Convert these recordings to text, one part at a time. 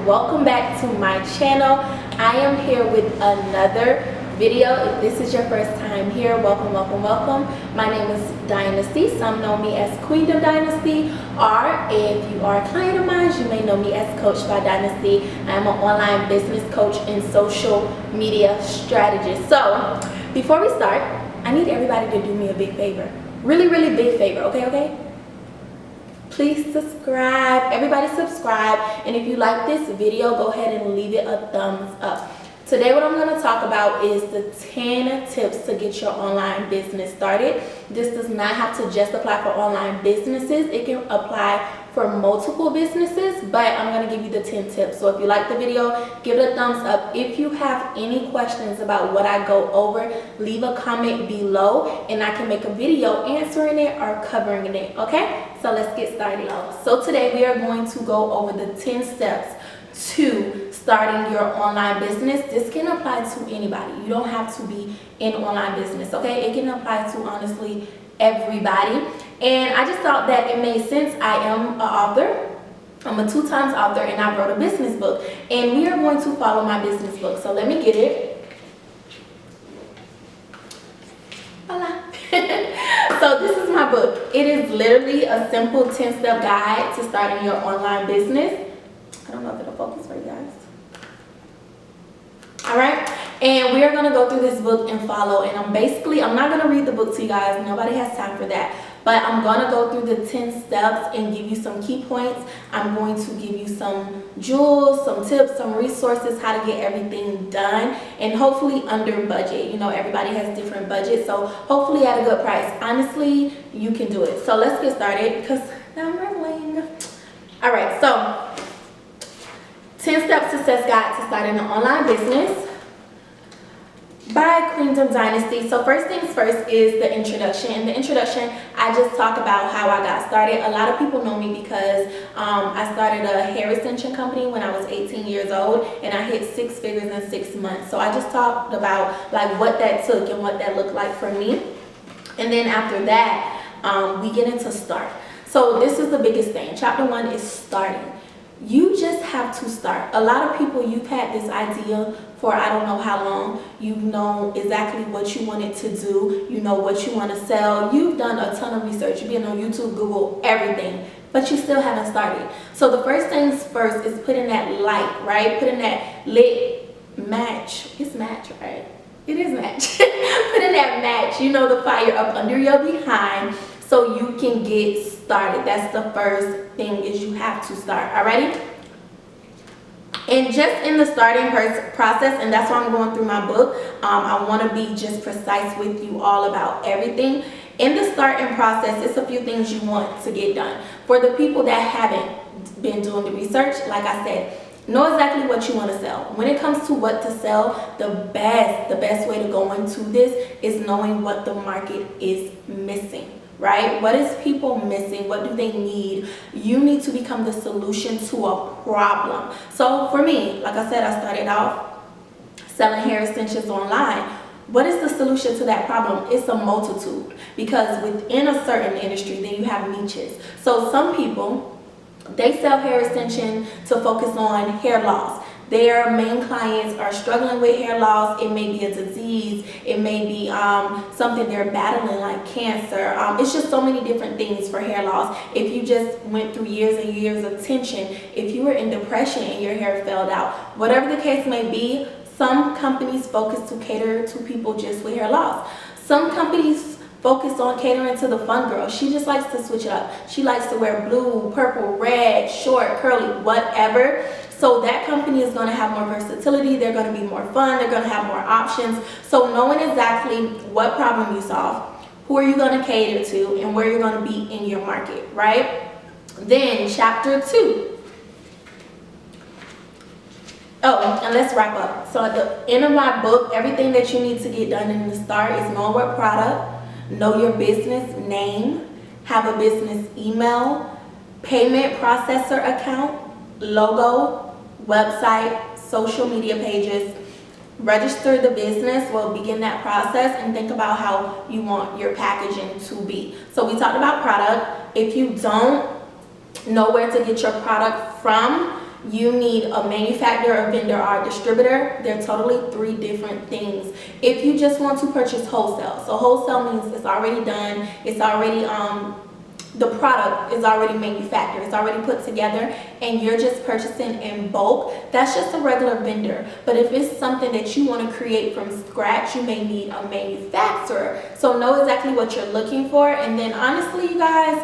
welcome back to my channel. I am here with another video. If this is your first time here, welcome. My name is Dynasty. Some know me as Queendom Dynasty, or if you are a client of mine, you may know me as Coach by Dynasty. I am an online business coach and social media strategist. So before we start, I need everybody to do me a big favor. Really big favor, okay? Please subscribe. Everybody subscribe. And if you like this video, go ahead and leave it a thumbs up. Today what I'm going to talk about is the 10 tips to get your online business started. This does not have to just apply for online businesses. It can apply for multiple businesses, but I'm going to give you the 10 tips. So if you like the video, give it a thumbs up. If you have any questions about what I go over, leave a comment below and I can make a video answering it or covering it, okay? So let's get started. So today we are going to go over the 10 steps to starting your online business. This can apply to anybody. You don't have to be in online business, okay? It can apply to honestly everybody. And I just thought that it made sense. I am an author. I'm a 2-time author and I wrote a business book. And we are going to follow my business book. So let me get it. Voila. So this is my book. It is literally a simple 10-step guide to starting your online business. I don't know if it'll focus for you guys. Alright, and we are going to go through this book and follow, and I'm not going to read the book to you guys. Nobody has time for that. But I'm going to go through the 10 steps and give you some key points. I'm going to give you some jewels, some tips, some resources, how to get everything done, and hopefully under budget. You know, everybody has different budgets, so hopefully at a good price. Honestly, you can do it. So let's get started because now I'm rambling. Alright, so 10 Steps Success Guide to Starting an Online Business by Queendom Dynasty. So first things first is the introduction. In the introduction, I just talk about how I got started. A lot of people know me because I started a hair extension company when I was 18 years old, and I hit 6 figures in 6 months. So I just talked about like what that took and what that looked like for me. And then after that, we get into start. So this is the biggest thing. Chapter 1 is starting. You just have to start. A lot of people, you've had this idea for I don't know how long. You know exactly what you wanted to do. You know what you want to sell. You've done a ton of research. You've been on YouTube, Google, everything. But you still haven't started. So the first things first is put in that light, right? Put in that lit match. It's match, right? It is match. Put in that match, you know, the fire up under your behind so you can get started. That's the first thing, is you have to start. Alrighty? And just in the starting process, and that's why I'm going through my book, I want to be just precise with you all about everything. In the starting process, it's a few things you want to get done. For the people that haven't been doing the research, like I said, know exactly what you want to sell. When it comes to what to sell, the best way to go into this is knowing what the market is missing. Right? What is people missing? What do they need? You need to become the solution to a problem. So for me, like I said, I started off selling hair extensions online. What is the solution to that problem? It's a multitude, because within a certain industry, then you have niches. So some people, they sell hair extension to focus on hair loss. Their main clients are struggling with hair loss. It may be a disease. It may be something they're battling like cancer. It's just so many different things for hair loss. If you just went through years and years of tension, if you were in depression and your hair fell out, whatever the case may be, some companies focus to cater to people just with hair loss. Some companies focus on catering to the fun girl. She just likes to switch it up. She likes to wear blue, purple, red, short, curly, whatever. So that company is going to have more versatility. They're going to be more fun. They're going to have more options. So knowing exactly what problem you solve, who are you going to cater to, and where you're going to be in your market, right? Then chapter 2. Oh, and let's wrap up. So at the end of my book, everything that you need to get done in the start is know what product, know your business name, have a business email, payment processor account, logo, website, social media pages, register the business. Well, begin that process and think about how you want your packaging to be. So we talked about product. If you don't know where to get your product from, you need a manufacturer, a vendor, or a distributor. They're totally three different things. If you just want to purchase wholesale, so wholesale means it's already done, it's already the product is already manufactured, it's already put together, and you're just purchasing in bulk. That's just a regular vendor. But if it's something that you want to create from scratch, you may need a manufacturer. So know exactly what you're looking for. And then honestly, you guys,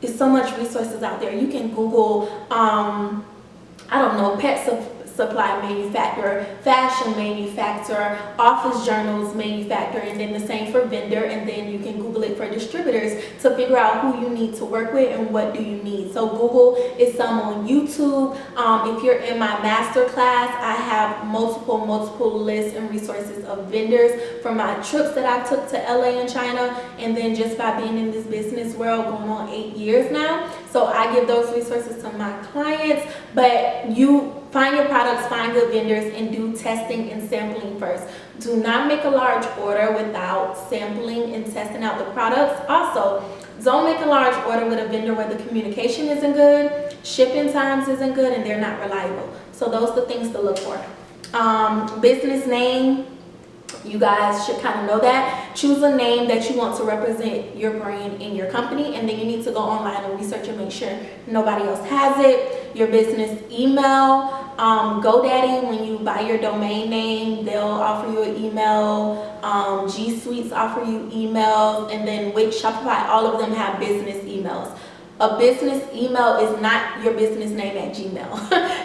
there's so much resources out there. You can Google I don't know, pet supply manufacturer, fashion manufacturer, office journals manufacturer, and then the same for vendor. And then you can Google it for distributors to figure out who you need to work with and what do you need. So Google is some on YouTube. If you're in my master class, I have multiple lists and resources of vendors from my trips that I took to LA and China, and then just by being in this business world going on 8 years now. So I give those resources to my clients. But you find your products, find good vendors, and do testing and sampling first. Do not make a large order without sampling and testing out the products. Also, don't make a large order with a vendor where the communication isn't good, shipping times isn't good, and they're not reliable. So those are the things to look for. Business name. You guys should kind of know that. Choose a name that you want to represent your brand in your company, and then you need to go online and research and make sure nobody else has it. Your business email. GoDaddy, when you buy your domain name, they'll offer you an email. G Suites offer you emails, and then Wix, Shopify, all of them have business emails. A business email is not your business name at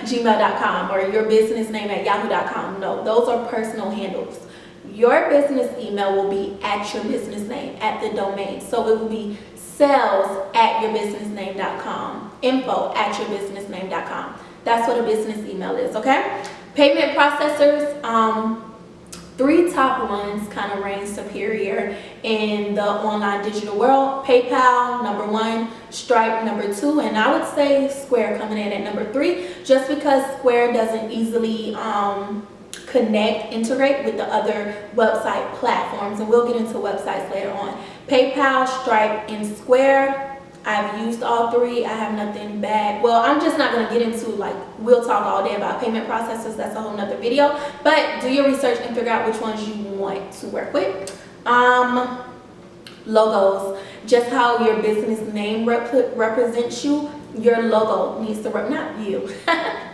gmail.com or your business name at yahoo.com. No, those are personal handles. Your business email will be at your business name, at the domain. So it will be sales@yourbusinessname.com, info@yourbusinessname.com. That's what a business email is, okay? Payment processors, 3 top ones kind of reign superior in the online digital world. PayPal, number 1, Stripe, number 2, and I would say Square coming in at number 3, just because Square doesn't easily integrate with the other website platforms, and we'll get into websites later on. PayPal, Stripe, and Square. I've used all 3. I have nothing bad. Well, I'm just not going to get into, like, we'll talk all day about payment processors. That's a whole nother video. But do your research and figure out which ones you want to work with. Logos. Just how your business name represents you, your logo needs to not you,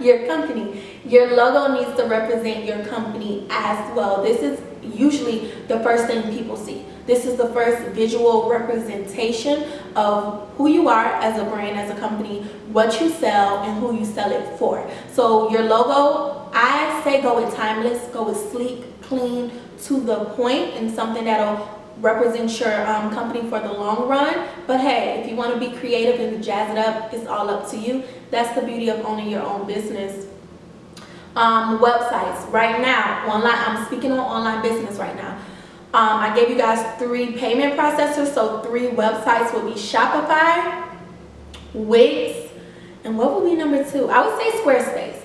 your company. Your logo needs to represent your company as well. This is usually the first thing people see. This is the first visual representation of who you are as a brand, as a company, what you sell, and who you sell it for. So your logo, I say go with timeless, go with sleek, clean, to the point, and something that'll represent your company for the long run. But hey, if you want to be creative and jazz it up, it's all up to you. That's the beauty of owning your own business. Websites. Right now, online, I'm speaking on online business right now. I gave you guys 3 payment processors, so 3 websites will be Shopify, Wix, and what would be number 2? I would say Squarespace.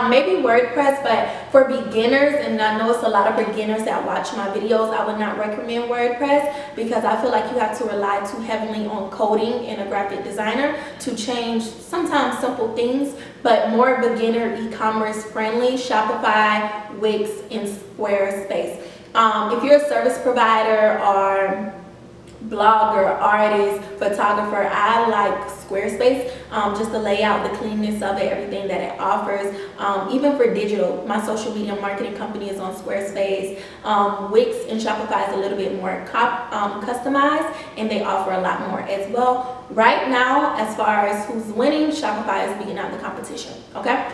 Maybe WordPress, but for beginners, and I know it's a lot of beginners that watch my videos, I would not recommend WordPress because I feel like you have to rely too heavily on coding and a graphic designer to change sometimes simple things, but more beginner e-commerce friendly, Shopify, Wix, and Squarespace. If you're a service provider or blogger, artist, photographer, I like Squarespace. Just the layout, the cleanness of it, everything that it offers. Even for digital, my social media marketing company is on Squarespace. Wix and Shopify is a little bit more customized, and they offer a lot more as well. Right now, as far as who's winning, Shopify is beating out the competition, okay?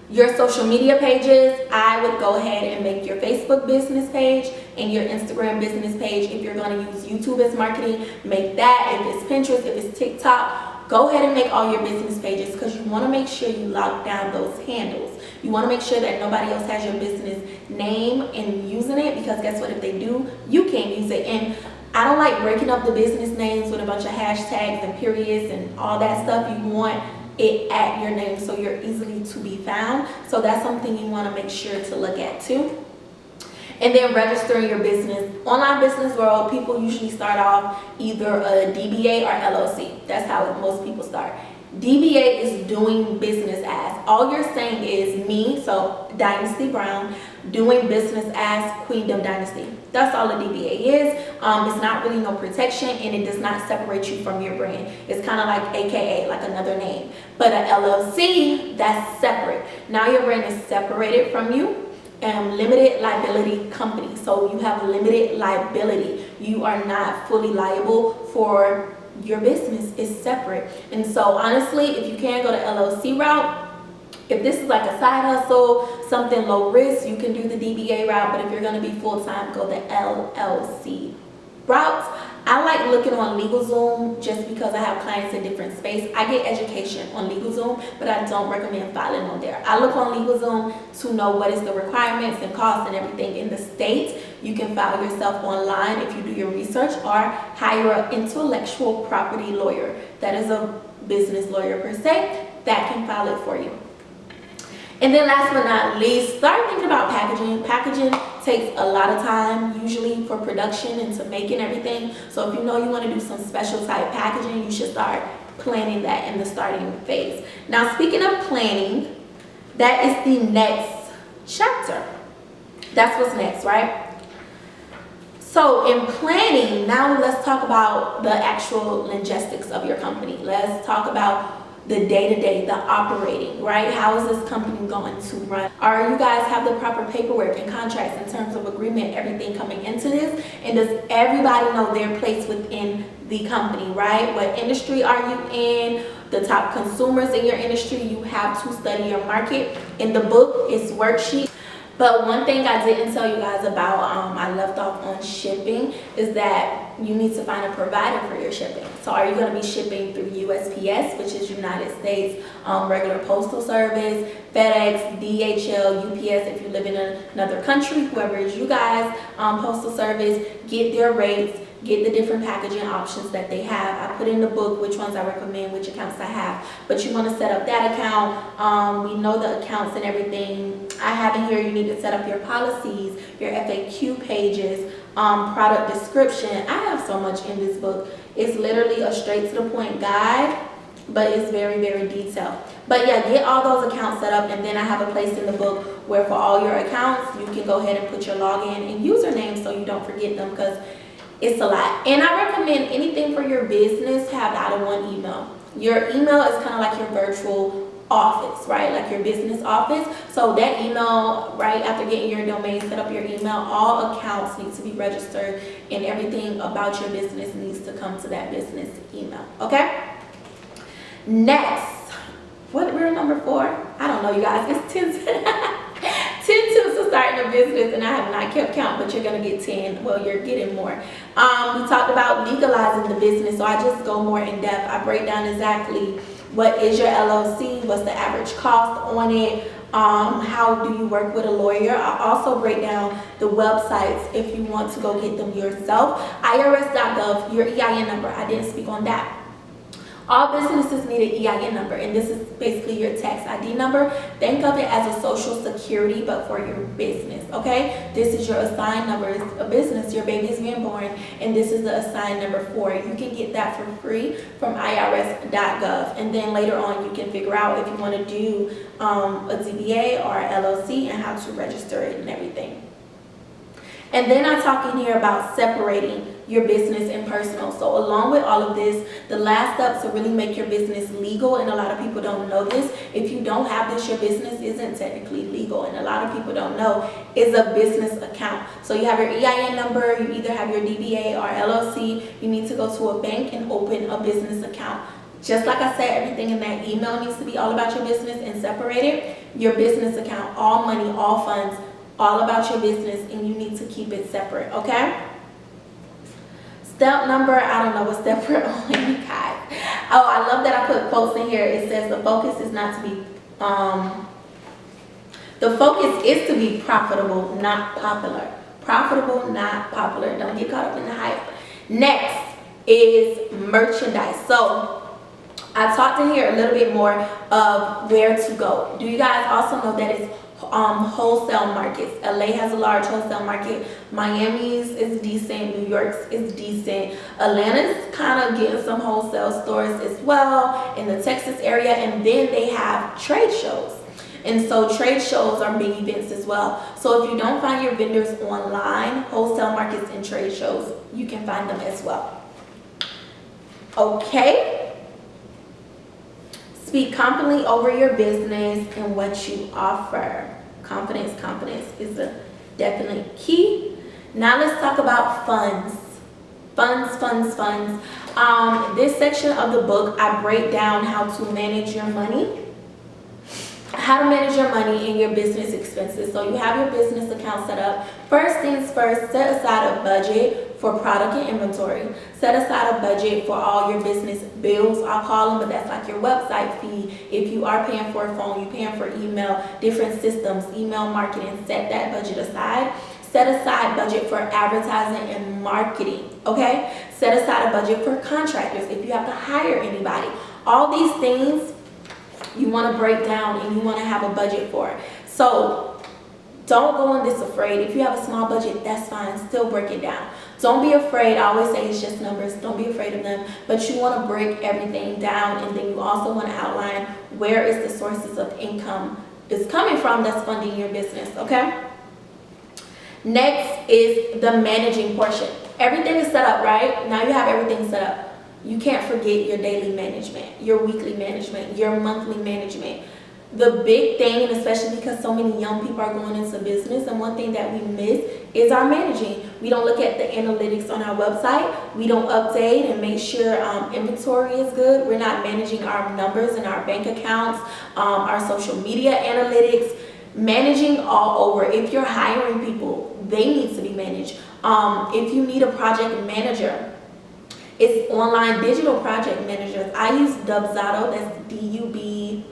Your social media pages, I would go ahead and make your Facebook business page and your Instagram business page. If you're going to use YouTube as marketing, make that. If it's Pinterest, if it's TikTok, go ahead and make all your business pages because you want to make sure you lock down those handles. You want to make sure that nobody else has your business name and using it, because guess what, if they do, you can't use it. And I don't like breaking up the business names with a bunch of hashtags and periods and all that stuff. You want it at your name so you're easily to be found. So that's something you want to make sure to look at too. And then registering your business. Online business world, people usually start off either a DBA or LLC. That's how most people start. DBA is doing business as. All you're saying is me, so Dynasty Brown, doing business as Queendom Dynasty. That's all a DBA is. It's not really no protection, and it does not separate you from your brand. It's kind of like AKA, like another name. But a LLC, that's separate. Now your brand is separated from you. Limited liability company. So you have limited liability. You are not fully liable for your business. Is separate. And so honestly, if you can go the LLC route, if this is like a side hustle, something low risk, you can do the DBA route. But if you're going to be full-time, go the LLC route. I like looking on LegalZoom just because I have clients in different space. I get education on LegalZoom, but I don't recommend filing on there. I look on LegalZoom to know what is the requirements and costs and everything in the state. You can file yourself online if you do your research, or hire an intellectual property lawyer. That is a business lawyer per se that can file it for you. And then last but not least, start thinking about packaging. Packaging takes a lot of time, usually for production and to making everything. So if you know you want to do some special type packaging, you should start planning that in the starting phase. Now, speaking of planning, that is the next chapter. That's what's next, right? So in planning, now let's talk about the actual logistics of your company. Let's talk about the day-to-day, the operating, right? How is this company going to run? Are you guys have the proper paperwork and contracts in terms of agreement, everything coming into this? And does everybody know their place within the company, right? What industry are you in? The top consumers in your industry, you have to study your market. In the book, it's worksheet. But one thing I didn't tell you guys about, I left off on shipping, is that you need to find a provider for your shipping. So are you going to be shipping through USPS, which is United States regular postal service, FedEx, DHL, UPS if you live in another country, whoever is you guys, postal service, get their rates, get the different packaging options that they have. I put in the book which ones I recommend, which accounts I have. But you want to set up that account. We know the accounts and everything. I have in here, you need to set up your policies, your FAQ pages, product description. I have so much in this book. It's literally a straight to the point guide, but it's very, very detailed. But yeah, get all those accounts set up, and then I have a place in the book where for all your accounts, you can go ahead and put your login and username so you don't forget them, because it's a lot. And I recommend anything for your business have out of one email. Your email is kind of like your virtual office, right? Like your business office. So that email, right after getting your domain, set up your email, all accounts need to be registered, and everything about your business needs to come to that business email, okay? Next, we're at number 4. I don't know, you guys. It's 10 tips to starting a business, and I have not kept count, but you're going to get 10. Well, you're getting more. We talked about legalizing the business, so I just go more in depth. I break down exactly what is your LLC, what's the average cost on it, how do you work with a lawyer. I also break down the websites if you want to go get them yourself. IRS.gov, your EIN number, I didn't speak on that. All businesses need an EIN number, and this is basically your tax ID number. Think of it as a social security, but for your business, okay? This is your assigned number. It's a business. Your baby is being born, and this is the assigned number for it. You can get that for free from IRS.gov, and then later on you can figure out if you want to do a DBA or LLC and how to register it and everything. And then I talk in here about separating your business and personal. So along with all of this, the last step to really make your business legal, and a lot of people don't know this, if you don't have this, your business isn't technically legal, and a lot of people don't know, is a business account. So you have your EIN number, you either have your DBA or LLC, you need to go to a bank and open a business account. Just like I said, everything in that email needs to be all about your business and separated. Your business account, all money, all funds, all about your business, and you need to keep it separate, okay? Step number, I don't know what step we're on, you guys. Oh, I love that I put quotes in here. It says the focus is not to be, the focus is to be profitable, not popular. Profitable, not popular. Don't get caught up in the hype. Next is merchandise. So I talked in here a little bit more of where to go. Do you guys also know that it's wholesale markets. LA has a large wholesale market. Miami's is decent. New York's is decent. Atlanta's kind of getting some wholesale stores as well in the Texas area. And then they have trade shows. And so trade shows are big events as well. So if you don't find your vendors online, wholesale markets and trade shows, you can find them as well. Okay. Speak confidently over your business and what you offer. Confidence is definitely key. Now let's talk about funds. Funds. This section of the book, I break down how to manage your money. How to manage your money and your business expenses. So you have your business account set up. First things first, set aside a budget for product and inventory. Set aside a budget for all your business bills, I'll call them, but that's like your website fee. If you are paying for a phone, you're paying for email, different systems, email marketing, set that budget aside. Set aside budget for advertising and marketing, okay? Set aside a budget for contractors if you have to hire anybody. All these things you want to break down and you want to have a budget for it. So don't go in this afraid. If you have a small budget, that's fine. Still break it down. Don't be afraid. I always say it's just numbers. Don't be afraid of them. But you want to break everything down, and then you also want to outline where is the sources of income is coming from that's funding your business, okay? Next is the managing portion. Everything is set up, right? Now you have everything set up. You can't forget your daily management, your weekly management, your monthly management. The big thing, and especially because so many young people are going into business, and one thing that we miss is our managing. We don't look at the analytics on our website. We don't update and make sure inventory is good. We're not managing our numbers and our bank accounts, our social media analytics, managing all over. If you're hiring people, they need to be managed. If you need a project manager, it's online digital project managers. I use Dubzado. That's D-U-B,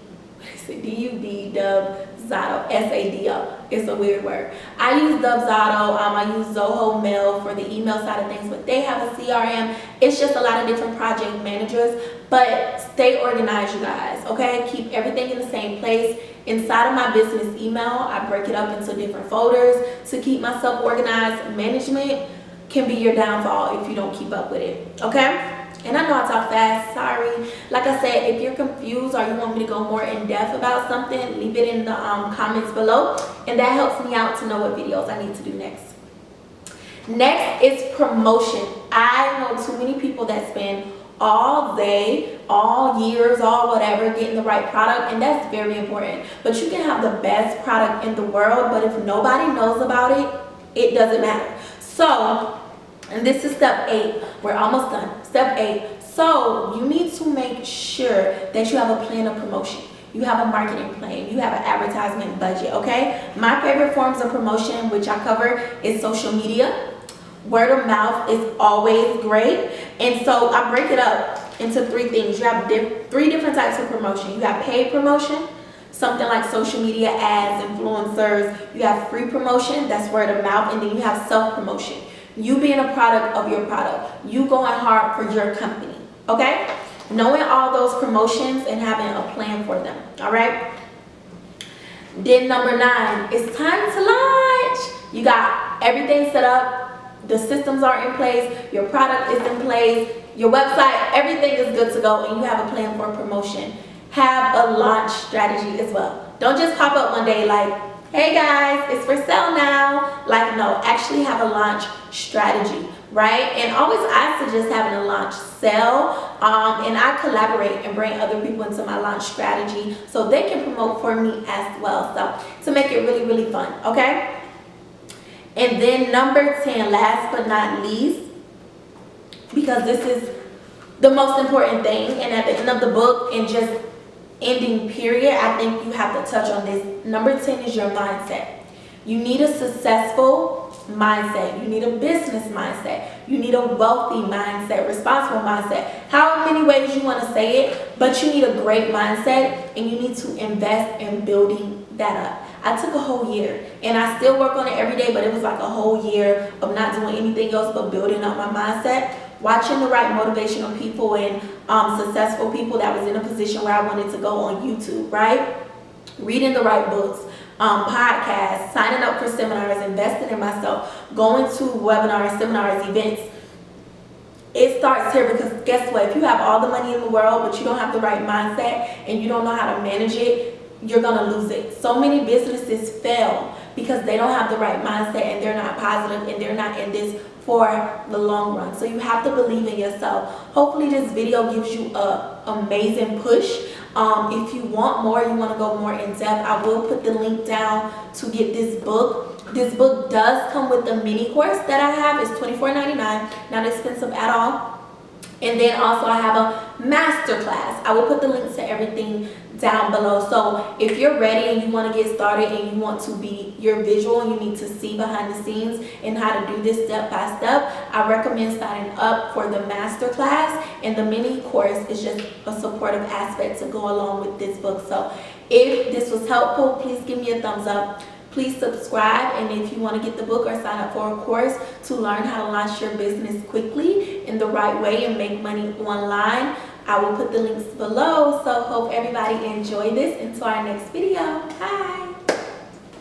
D-U-B, Dubzado, S-A-D-O. It's a weird word. I use Dubzado. I use Zoho Mail for the email side of things, but they have a CRM. It's just a lot of different project managers, but stay organized, you guys, okay? Keep everything in the same place. Inside of my business email, I break it up into different folders to keep myself organized. Management can be your downfall if you don't keep up with it, okay? And I know I talk fast, sorry. Like I said, if you're confused or you want me to go more in depth about something, leave it in the comments below, and that helps me out to know what videos I need to do next. Next is promotion. I know too many people that spend all day, all years, all whatever, getting the right product, and that's very important. But you can have the best product in the world, but if nobody knows about it, it doesn't matter. So, and this is step 8. We're almost done. Step 8. So, you need to make sure that you have a plan of promotion. You have a marketing plan. You have an advertisement budget, okay? My favorite forms of promotion, which I cover, is social media. Word of mouth is always great. And so, I break it up into 3 things. You have 3 different types of promotion. You have paid promotion, something like social media ads, influencers. You have free promotion, that's word of mouth, and then you have self-promotion. You being a product of your product. You going hard for your company, okay? Knowing all those promotions and having a plan for them, all right? Then number 9, it's time to launch. You got everything set up. The systems are in place. Your product is in place. Your website, everything is good to go, and you have a plan for promotion. Have a launch strategy as well. Don't just pop up one day like, hey guys, it's for sale now. Like, no, actually have a launch strategy, right? And always I suggest having a launch sale, and I collaborate and bring other people into my launch strategy so they can promote for me as well. So to make it really, really fun, okay? And then number 10, last but not least, because this is the most important thing, and at the end of the book and just ending period, I think you have to touch on this. Number 10 is your mindset. You need a successful mindset. You need a business mindset. You need a wealthy mindset, responsible mindset. How many ways you want to say it, but you need a great mindset, and you need to invest in building that up. I took a whole year, and I still work on it every day, but it was like a whole year of not doing anything else but building up my mindset. Watching the right motivational people and successful people that was in a position where I wanted to go on YouTube, right? Reading the right books, podcasts, signing up for seminars, investing in myself, going to webinars, seminars, events. It starts here, because guess what? If you have all the money in the world, but you don't have the right mindset and you don't know how to manage it, you're going to lose it. So many businesses fail because they don't have the right mindset and they're not positive and they're not in this for the long run. So you have to believe in yourself. Hopefully this video gives you a amazing push. If you want more, you want to go more in depth, I will put the link down to get this book. This book does come with the mini course that I have. It's $24.99, not expensive at all. And then also I have a master class. I will put the links to everything down below. So if you're ready and you want to get started and you want to be your visual, you need to see behind the scenes and how to do this step by step, I recommend signing up for the master class. And the mini course is just a supportive aspect to go along with this book. So if this was helpful, please give me a thumbs up. Please subscribe, and if you want to get the book or sign up for a course to learn how to launch your business quickly in the right way and make money online, I will put the links below. So hope everybody enjoy this. Until our next video. Bye.